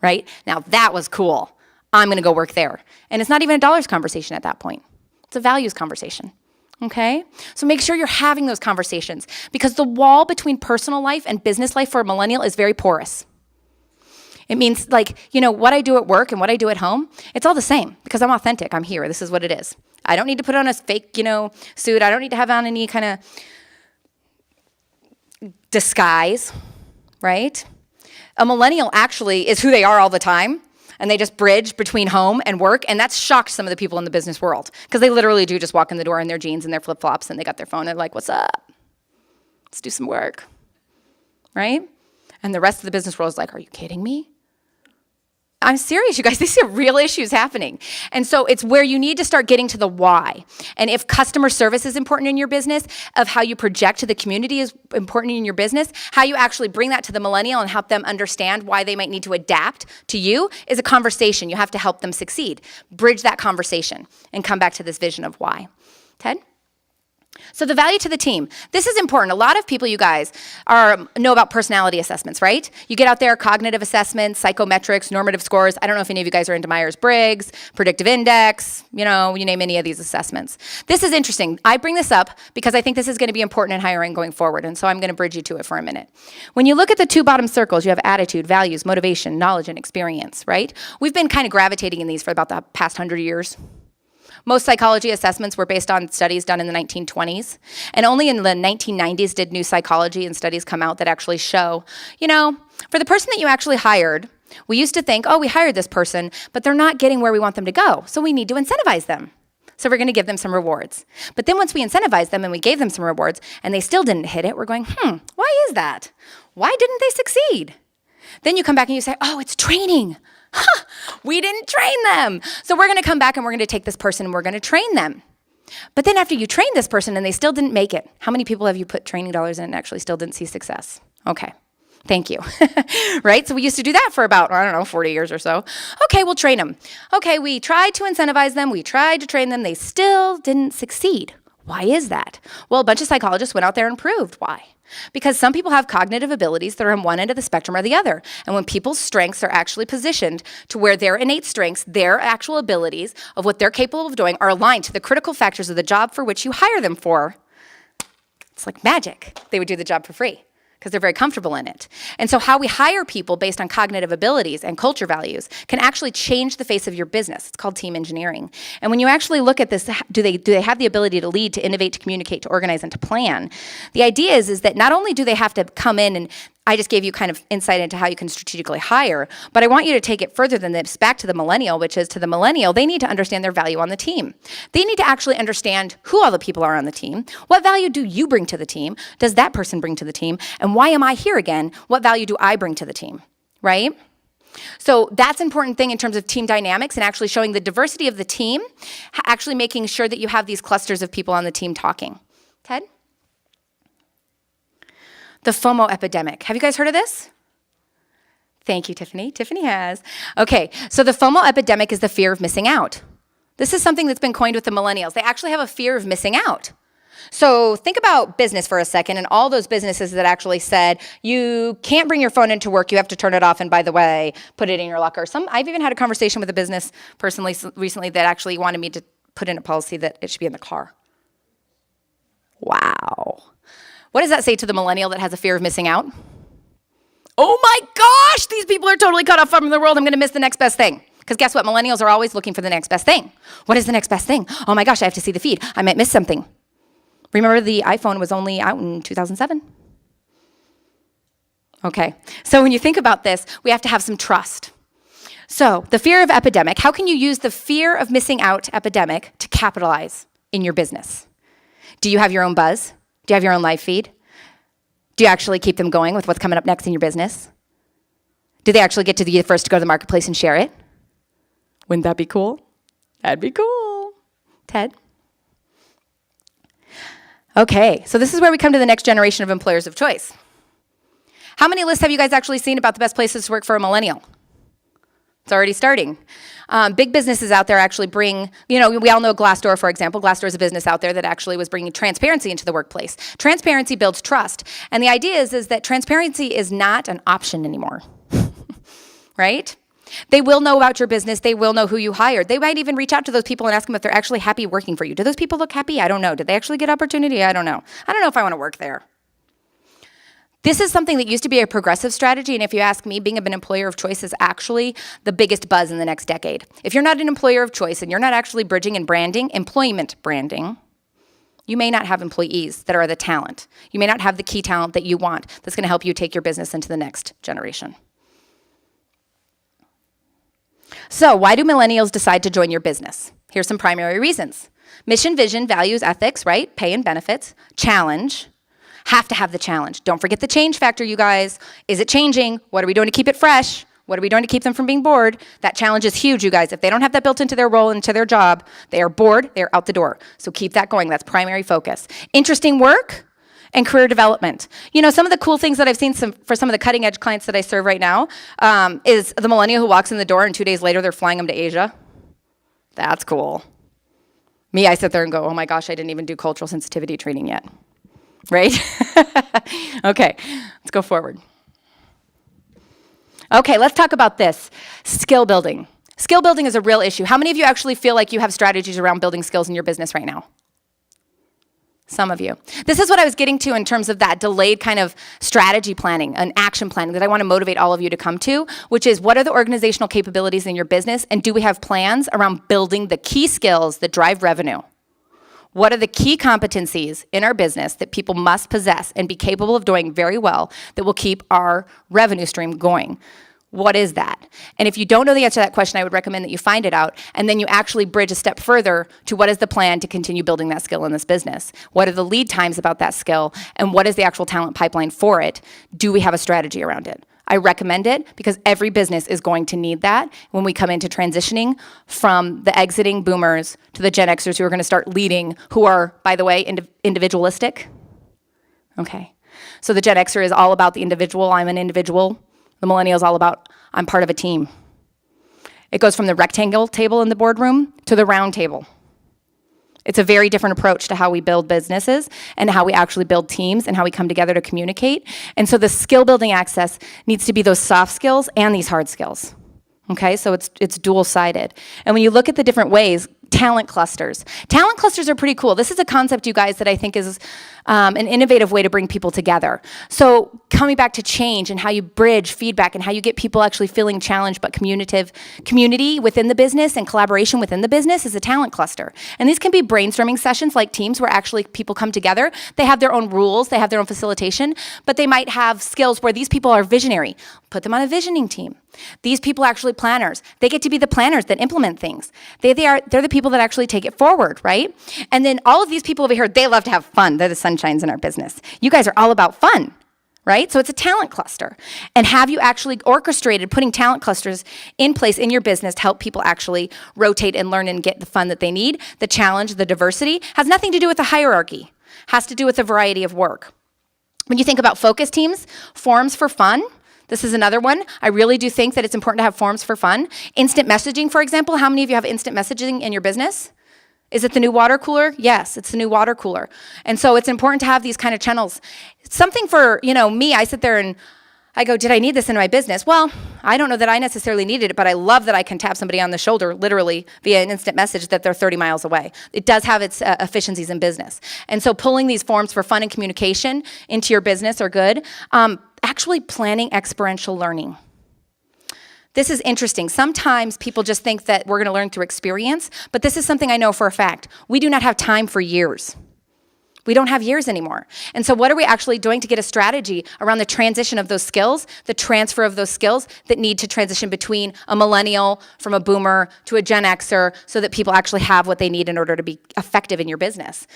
S1: right? Now that was cool. I'm going to go work there. And it's not even a dollars conversation at that point. It's a values conversation. Okay? So make sure you're having those conversations because the wall between personal life and business life for a millennial is very porous. It means what I do at work and what I do at home, it's all the same because I'm authentic. I'm here. This is what it is. I don't need to put on a fake, suit. I don't need to have on any kind of disguise, right? A millennial actually is who they are all the time, and they just bridge between home and work, and that's shocked some of the people in the business world because they literally do just walk in the door in their jeans and their flip-flops, and they got their phone and they're like, what's up? Let's do some work, right? And the rest of the business world is like, are you kidding me? I'm serious, you guys. These are real issues happening. And so it's where you need to start getting to the why. And if customer service is important in your business, of how you project to the community is important in your business, how you actually bring that to the millennial and help them understand why they might need to adapt to you is a conversation. You have to help them succeed. Bridge that conversation and come back to this vision of why. Ted? So the value to the team. This is important. A lot of people, you guys, know about personality assessments, right? You get out there, cognitive assessments, psychometrics, normative scores. I don't know if any of you guys are into Myers-Briggs, predictive index, you name any of these assessments. This is interesting. I bring this up because I think this is going to be important in hiring going forward, and so I'm going to bridge you to it for a minute. When you look at the two bottom circles, you have attitude, values, motivation, knowledge, and experience, right? We've been kind of gravitating in these for about the past 100 years. Most psychology assessments were based on studies done in the 1920s, and only in the 1990s did new psychology and studies come out that actually show, for the person that you actually hired, we used to think, we hired this person, but they're not getting where we want them to go, so we need to incentivize them. So we're going to give them some rewards. But then once we incentivized them and we gave them some rewards and they still didn't hit it, we're going, why is that? Why didn't they succeed? Then you come back and you say, it's training. We didn't train them. So we're going to come back and we're going to take this person and we're going to train them. But then after you train this person and they still didn't make it, how many people have you put training dollars in and actually still didn't see success? Okay, thank you. Right? So we used to do that for about, 40 years or so. Okay, we'll train them. Okay, we tried to incentivize them. We tried to train them. They still didn't succeed. Why is that? Well, a bunch of psychologists went out there and proved why. Because some people have cognitive abilities that are on one end of the spectrum or the other. And when people's strengths are actually positioned to where their innate strengths, their actual abilities of what they're capable of doing are aligned to the critical factors of the job for which you hire them for, it's like magic. They would do the job for free because they're very comfortable in it. And so how we hire people based on cognitive abilities and culture values can actually change the face of your business. It's called team engineering. And when you actually look at this, do they have the ability to lead, to innovate, to communicate, to organize, and to plan? The idea is that not only do they have to come in and I just gave you kind of insight into how you can strategically hire, but I want you to take it further than this, back to the millennial, which is to the millennial, they need to understand their value on the team. They need to actually understand who all the people are on the team. What value do you bring to the team? Does that person bring to the team? And why am I here again? What value do I bring to the team, right? So that's an important thing in terms of team dynamics and actually showing the diversity of the team, actually making sure that you have these clusters of people on the team talking. Ted? The FOMO epidemic. Have you guys heard of this? Thank you, Tiffany. Tiffany has. Okay, so the FOMO epidemic is the fear of missing out. This is something that's been coined with the millennials. They actually have a fear of missing out. So think about business for a second and all those businesses that actually said, you can't bring your phone into work, you have to turn it off, and by the way, put it in your locker. I've even had a conversation with a business person recently that actually wanted me to put in a policy that it should be in the car. Wow. What does that say to the millennial that has a fear of missing out? Oh my gosh, these people are totally cut off from the world. I'm going to miss the next best thing. Because guess what? Millennials are always looking for the next best thing. What is the next best thing? Oh my gosh, I have to see the feed. I might miss something. Remember the iPhone was only out in 2007? Okay, so when you think about this, we have to have some trust. So the fear of epidemic, how can you use the fear of missing out epidemic to capitalize in your business? Do you have your own buzz? Do you have your own live feed? Do you actually keep them going with what's coming up next in your business? Do they actually get to be the first to go to the marketplace and share it? Wouldn't that be cool? That'd be cool. Ted? Okay, so this is where we come to the next generation of employers of choice. How many lists have you guys actually seen about the best places to work for a millennial? It's already starting. Big businesses out there actually bring, we all know Glassdoor, for example. Glassdoor is a business out there that actually was bringing transparency into the workplace. Transparency builds trust. And the idea is that transparency is not an option anymore, right? They will know about your business. They will know who you hired. They might even reach out to those people and ask them if they're actually happy working for you. Do those people look happy? I don't know. Did they actually get opportunity? I don't know. I don't know if I want to work there. This is something that used to be a progressive strategy, and if you ask me, being an employer of choice is actually the biggest buzz in the next decade. If you're not an employer of choice and you're not actually bridging and branding, employment branding, you may not have employees that are the talent. You may not have the key talent that you want that's going to help you take your business into the next generation. So why do millennials decide to join your business? Here's some primary reasons. Mission, vision, values, ethics, right? Pay and benefits, challenge. Have to have the challenge. Don't forget the change factor, you guys. Is it changing? What are we doing to keep it fresh? What are we doing to keep them from being bored? That challenge is huge, you guys. If they don't have that built into their role, into their job, they are bored, they're out the door. So keep that going. That's primary focus. Interesting work and career development. Some of the cool things that I've seen for some of the cutting edge clients that I serve right now is the millennial who walks in the door and 2 days later they're flying them to Asia. That's cool. Me, I sit there and go, oh my gosh, I didn't even do cultural sensitivity training yet, right? Okay, let's go forward. Okay, let's talk about this, skill building. Skill building is a real issue. How many of you actually feel like you have strategies around building skills in your business right now? Some of you. This is what I was getting to in terms of that delayed kind of strategy planning, an action planning that I want to motivate all of you to come to, which is what are the organizational capabilities in your business, and do we have plans around building the key skills that drive revenue? What are the key competencies in our business that people must possess and be capable of doing very well that will keep our revenue stream going? What is that? And if you don't know the answer to that question, I would recommend that you find it out, and then you actually bridge a step further to what is the plan to continue building that skill in this business? What are the lead times about that skill, and what is the actual talent pipeline for it? Do we have a strategy around it? I recommend it because every business is going to need that when we come into transitioning from the exiting boomers to the Gen Xers who are going to start leading, who are, by the way, individualistic. Okay. So the Gen Xer is all about the individual. I'm an individual. The millennial is all about I'm part of a team. It goes from the rectangle table in the boardroom to the round table. It's a very different approach to how we build businesses and how we actually build teams and how we come together to communicate. And so the skill building access needs to be those soft skills and these hard skills. Okay, so it's dual-sided. And when you look at the different ways, talent clusters. Talent clusters are pretty cool. This is a concept, you guys, that I think is an innovative way to bring people together. So coming back to change and how you bridge feedback and how you get people actually feeling challenged but community within the business and collaboration within the business is a talent cluster. And these can be brainstorming sessions like teams where actually people come together. They have their own rules, they have their own facilitation, but they might have skills where these people are visionary. Put them on a visioning team. These people are actually planners. They get to be the planners that implement things. They're the people that actually take it forward, right? And then all of these people over here, they love to have fun. They're the sunshines in our business. You guys are all about fun, right? So it's a talent cluster. And have you actually orchestrated putting talent clusters in place in your business to help people actually rotate and learn and get the fun that they need? The challenge, the diversity, has nothing to do with the hierarchy. Has to do with the variety of work. When you think about focus teams, forums for fun, this is another one. I really do think that it's important to have forums for fun. Instant messaging, for example. How many of you have instant messaging in your business? Is it the new water cooler? Yes, it's the new water cooler. And so it's important to have these kind of channels. Something for, me, I sit there and I go, did I need this in my business? Well, I don't know that I necessarily needed it, but I love that I can tap somebody on the shoulder, literally via an instant message that they're 30 miles away. It does have its efficiencies in business. And so pulling these forums for fun and communication into your business are good. Actually planning experiential learning. This is interesting. Sometimes people just think that we're going to learn through experience, but this is something I know for a fact. We do not have time for years. We don't have years anymore. And so what are we actually doing to get a strategy around the transition of those skills, the transfer of those skills that need to transition between a millennial from a boomer to a Gen Xer so that people actually have what they need in order to be effective in your business?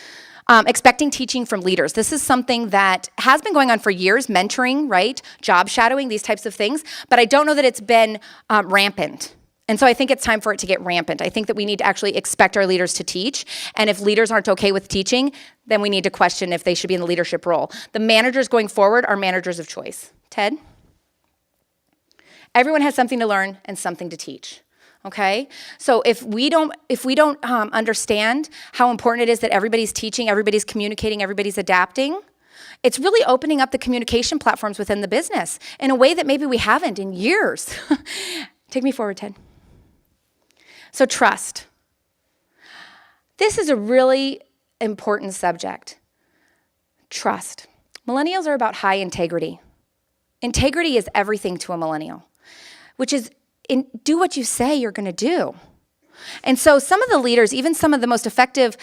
S1: Expecting teaching from leaders. This is something that has been going on for years, mentoring, right? Job shadowing, these types of things. But I don't know that it's been rampant. And so I think it's time for it to get rampant. I think that we need to actually expect our leaders to teach. And if leaders aren't okay with teaching, then we need to question if they should be in the leadership role. The managers going forward are managers of choice. Ted? Everyone has something to learn and something to teach. Okay, so if we don't understand how important it is that everybody's teaching, everybody's communicating, everybody's adapting, it's really opening up the communication platforms within the business in a way that maybe we haven't in years. Take me forward, Ted. So trust. This is a really important subject. Trust. Millennials are about high integrity. Integrity is everything to a millennial, which is do what you say you're going to do. And so some of the leaders, even some of the most effective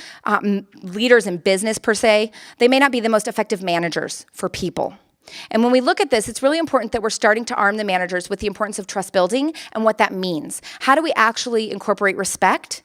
S1: leaders in business per se, they may not be the most effective managers for people. And when we look at this, it's really important that we're starting to arm the managers with the importance of trust building and what that means. How do we actually incorporate respect?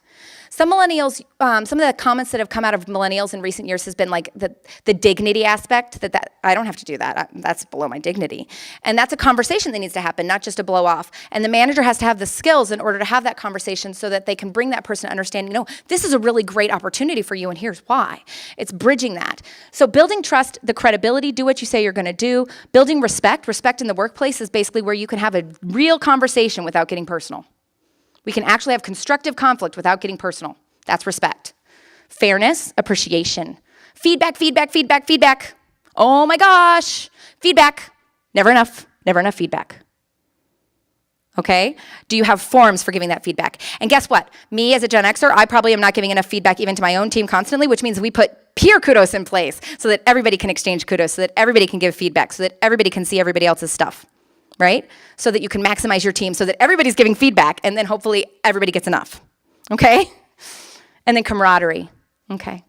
S1: Some millennials, some of the comments that have come out of millennials in recent years has been like the dignity aspect, that I don't have to do that. That's below my dignity. And that's a conversation that needs to happen, not just a blow off. And the manager has to have the skills in order to have that conversation so that they can bring that person to understanding, no, this is a really great opportunity for you and here's why. It's bridging that. So building trust, the credibility, do what you say you're going to do. Building respect. Respect in the workplace is basically where you can have a real conversation without getting personal. We can actually have constructive conflict without getting personal. That's respect. Fairness, appreciation. Feedback, feedback, feedback, feedback. Oh my gosh, feedback. Never enough feedback. Okay? Do you have forms for giving that feedback? And guess what? Me as a Gen Xer, I probably am not giving enough feedback even to my own team constantly, which means we put peer kudos in place so that everybody can exchange kudos, so that everybody can give feedback, so that everybody can see everybody else's stuff, right? So that you can maximize your team, so that everybody's giving feedback, and then hopefully everybody gets enough, okay? And then camaraderie, okay.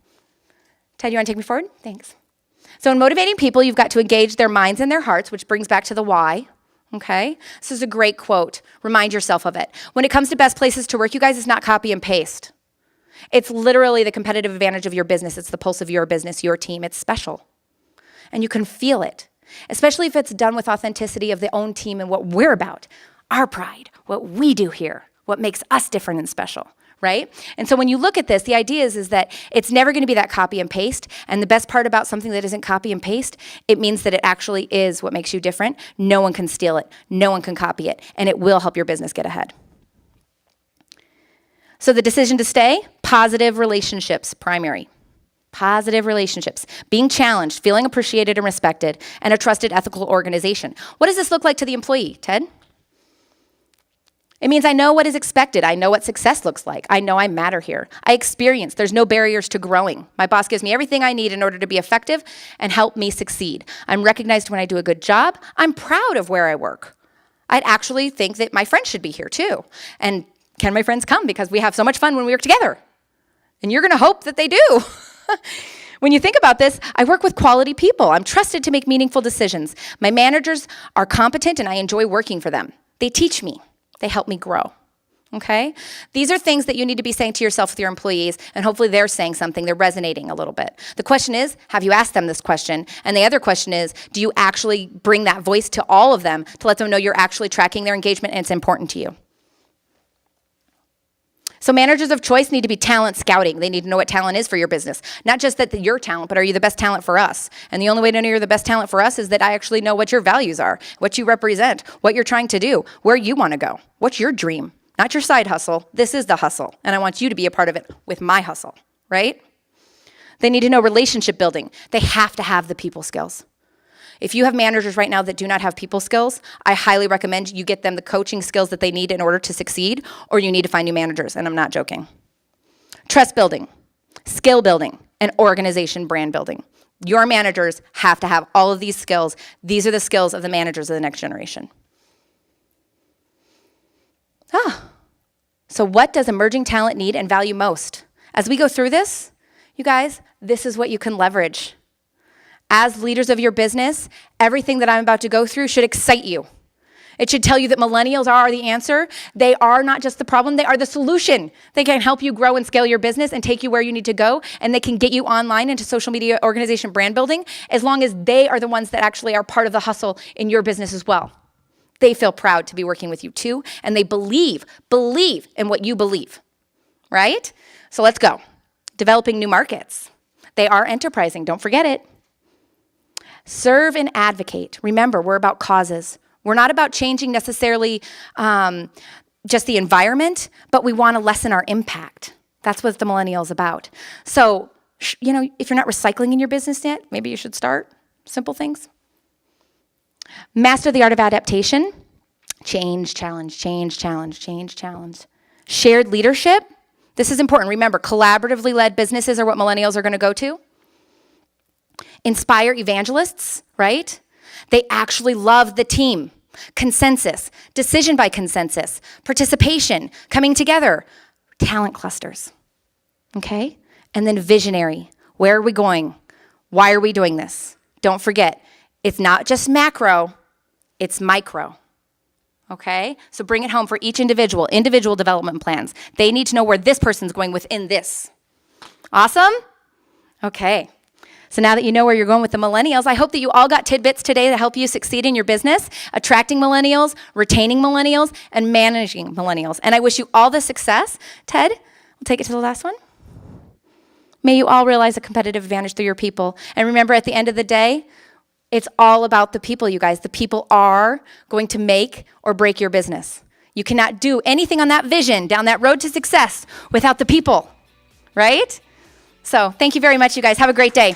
S1: Ted, you wanna take me forward? Thanks. So in motivating people, you've got to engage their minds and their hearts, which brings back to the why. Okay? This is a great quote. Remind yourself of it. When it comes to best places to work, you guys, it's not copy and paste. It's literally the competitive advantage of your business. It's the pulse of your business, your team. It's special. And you can feel it, especially if it's done with authenticity of the own team and what we're about, our pride, what we do here, what makes us different and special, right? And so when you look at this, the idea is that it's never going to be that copy and paste. And the best part about something that isn't copy and paste, it means that it actually is what makes you different. No one can steal it. No one can copy it. And it will help your business get ahead. So the decision to stay, positive relationships, primary. Positive relationships, being challenged, feeling appreciated and respected, and a trusted ethical organization. What does this look like to the employee, Ted? It means I know what is expected. I know what success looks like. I know I matter here. I experience there's no barriers to growing. My boss gives me everything I need in order to be effective and help me succeed. I'm recognized when I do a good job. I'm proud of where I work. I'd actually think that my friends should be here too. And can my friends come? Because we have so much fun when we work together. And you're gonna hope that they do. When you think about this, I work with quality people. I'm trusted to make meaningful decisions. My managers are competent and I enjoy working for them. They teach me. They help me grow, okay? These are things that you need to be saying to yourself with your employees, and hopefully they're saying something, they're resonating a little bit. The question is, have you asked them this question? And the other question is, do you actually bring that voice to all of them to let them know you're actually tracking their engagement and it's important to you? So managers of choice need to be talent scouting. They need to know what talent is for your business. Not just that you're talent, but are you the best talent for us? And the only way to know you're the best talent for us is that I actually know what your values are, what you represent, what you're trying to do, where you want to go. What's your dream? Not your side hustle. This is the hustle. And I want you to be a part of it with my hustle, right? They need to know relationship building. They have to have the people skills. If you have managers right now that do not have people skills, I highly recommend you get them the coaching skills that they need in order to succeed, or you need to find new managers, and I'm not joking. Trust building, skill building, and organization brand building. Your managers have to have all of these skills. These are the skills of the managers of the next generation. So what does emerging talent need and value most? As we go through this, you guys, this is what you can leverage. As leaders of your business, everything that I'm about to go through should excite you. It should tell you that millennials are the answer. They are not just the problem, they are the solution. They can help you grow and scale your business and take you where you need to go, and they can get you online into social media, organization, brand building, as long as they are the ones that actually are part of the hustle in your business as well. They feel proud to be working with you too, and they believe in what you believe, right? So let's go. Developing new markets. They are enterprising, don't forget it. Serve and advocate. Remember, we're about causes. We're not about changing necessarily just the environment, but we want to lessen our impact. That's what the millennial is about. So, if you're not recycling in your business yet, maybe you should start. Simple things. Master the art of adaptation. Change, challenge, change, challenge, change, challenge. Shared leadership. This is important. Remember, collaboratively led businesses are what millennials are going to go to. Inspire evangelists, right? They actually love the team. Consensus, decision by consensus, participation, coming together, talent clusters, okay? And then visionary. Where are we going? Why are we doing this? Don't forget, it's not just macro, it's micro, okay? So bring it home for each individual development plans. They need to know where this person's going within this. Awesome? Okay. So now that you know where you're going with the millennials, I hope that you all got tidbits today to help you succeed in your business, attracting millennials, retaining millennials, and managing millennials. And I wish you all the success. Ted, we'll take it to the last one. May you all realize a competitive advantage through your people. And remember, at the end of the day, it's all about the people, you guys. The people are going to make or break your business. You cannot do anything on that vision, down that road to success, without the people, right? So thank you very much, you guys. Have a great day.